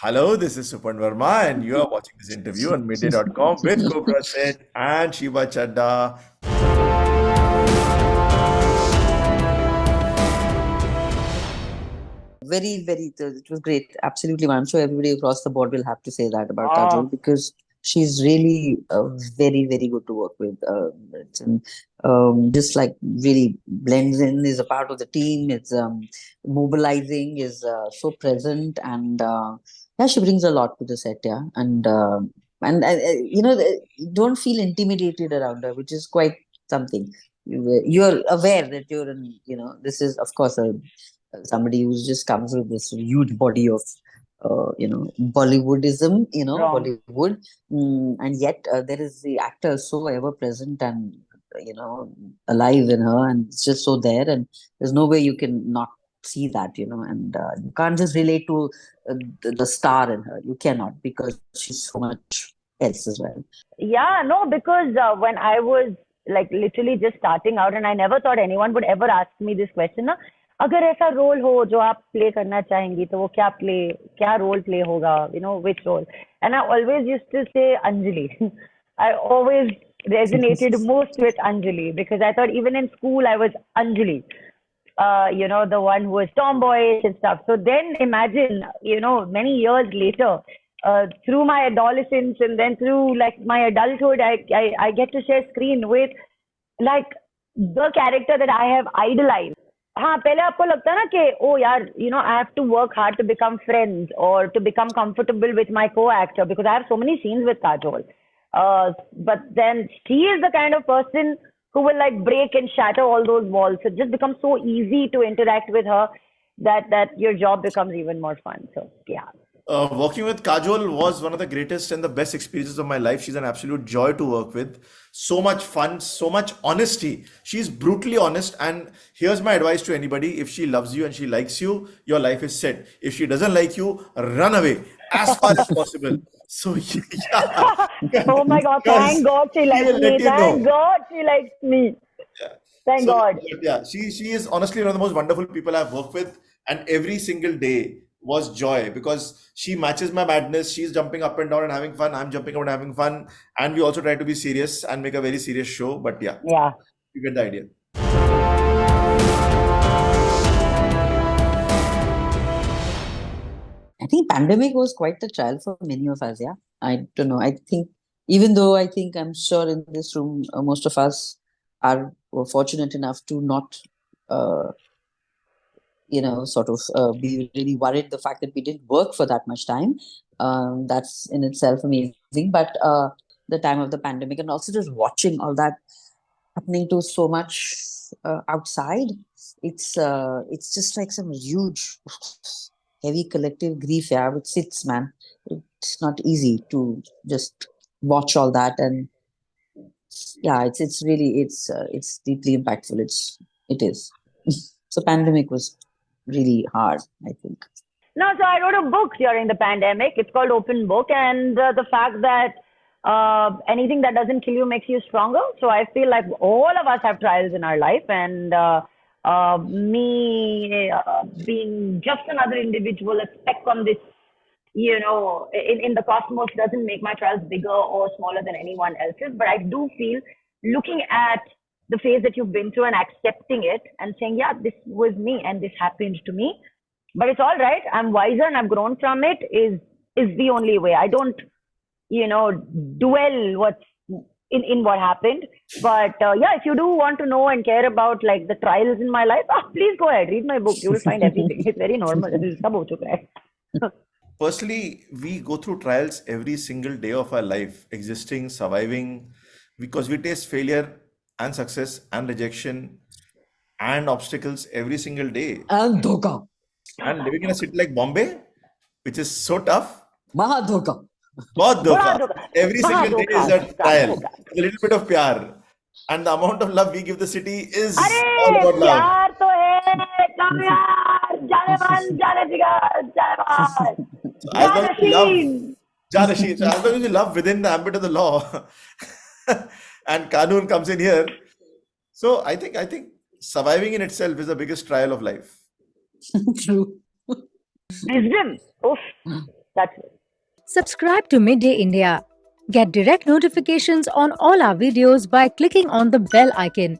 Hello, this is Suparn Varma, and you are watching this interview on midday.com with Kubbra Sait and Sheeba Chadha. It was great. Absolutely. I'm sure everybody across the board will have to say that about Oh, Kajol because she's really very good to work with. Just like really blends in, is a part of the team, it's mobilizing, is so present, and yeah, she brings a lot to the set, yeah. You don't feel intimidated around her, which is quite something. You're aware that you're in, this is, of course, somebody who just comes with this huge body of Bollywoodism, wrong. Bollywood, and yet there is the actor so ever present and alive in her, and it's just so there, and there's no way you can not see that, and you can't just relate to the star in her. You cannot, because she's so much else as well. Yeah, no, because when I was like literally just starting out, and I never thought anyone would ever ask me this question, ना, अगर ऐसा role हो जो आप play करना चाहेंगी तो वो क्या रोल प्ले होगा, which role? And I always used to say Anjali. I always resonated most with Anjali because I thought even in school I was Anjali. The one who was tomboyish and stuff. So then imagine, many years later, through my adolescence and then through like my adulthood, I get to share screen with like the character that I have idolized. हाँ पहले आपको लगता ना कि oh यार I have to work hard to become friends or to become comfortable with my co-actor because I have so many scenes with Kajol. But then she is the kind of person who will like break and shatter all those walls. So it just becomes so easy to interact with her that your job becomes even more fun. So yeah. Working with Kajol was one of the greatest and the best experiences of my life. She's an absolute joy to work with. So much fun, so much honesty. She's brutally honest. And here's my advice to anybody: if she loves you and she likes you, your life is set. If she doesn't like you, run away as far as possible. So yeah, Oh my God! Thank because God she she likes will let me. you Thank know. God she likes me. Yeah. Thank So God. yeah, she is honestly one of the most wonderful people I've worked with, and every single day was joy because she matches my madness. She's jumping up and down and having fun. I'm jumping up and having fun, and we also try to be serious and make a very serious show. But yeah, Yeah. you get the idea. I think pandemic was quite the trial for many of us. Yeah, I don't know. I think, even though I think I'm sure in this room, most of us were fortunate enough to not, uh, sort of be really worried the fact that we didn't work for that much time. That's in itself amazing. But the time of the pandemic, and also just watching all that happening to so much outside, it's just like some huge heavy collective grief, yeah, which sits, man. It's not easy to just watch all that, and yeah, it's really it's deeply impactful. It is. So pandemic was really hard, I think. No, so I wrote a book during the pandemic. It's called Open Book, and the fact that anything that doesn't kill you makes you stronger. So I feel like all of us have trials in our life, and me being just another individual, a speck on this, in the cosmos doesn't make my trials bigger or smaller than anyone else's. But I do feel looking at the phase that you've been through and accepting it and saying, yeah, this was me and this happened to me, but it's all right. I'm wiser and I've grown from it is the only way. I don't, dwell what's in what happened. But yeah, if you do want to know and care about like the trials in my life, please go ahead, read my book. You will find everything. It's very normal. सब हो चुका है. Personally, we go through trials every single day of our life, existing, surviving, because we taste failure and success and rejection and obstacles every single day. And Dhokha. And living in a city like Bombay, which is so tough, Maha Dhokha. बहुत बड़ा धोखा. धोखा, Every बड़ा single day धोखा, is a धोखा, trial. धोखा. A little bit of pyar. And the amount of love we give the city is all अरे about love. प्यार तो है कम यार, जाने मन जाने जिगर जाने मन So as long as you love, जानशीन. Janashi, so as long as you love within the ambit of the law, and Kaanoon comes in here. So I think surviving in itself is the biggest trial of life. True. Wisdom. Oof. That's it. Subscribe to Midday India. Get direct notifications on all our videos by clicking on the bell icon.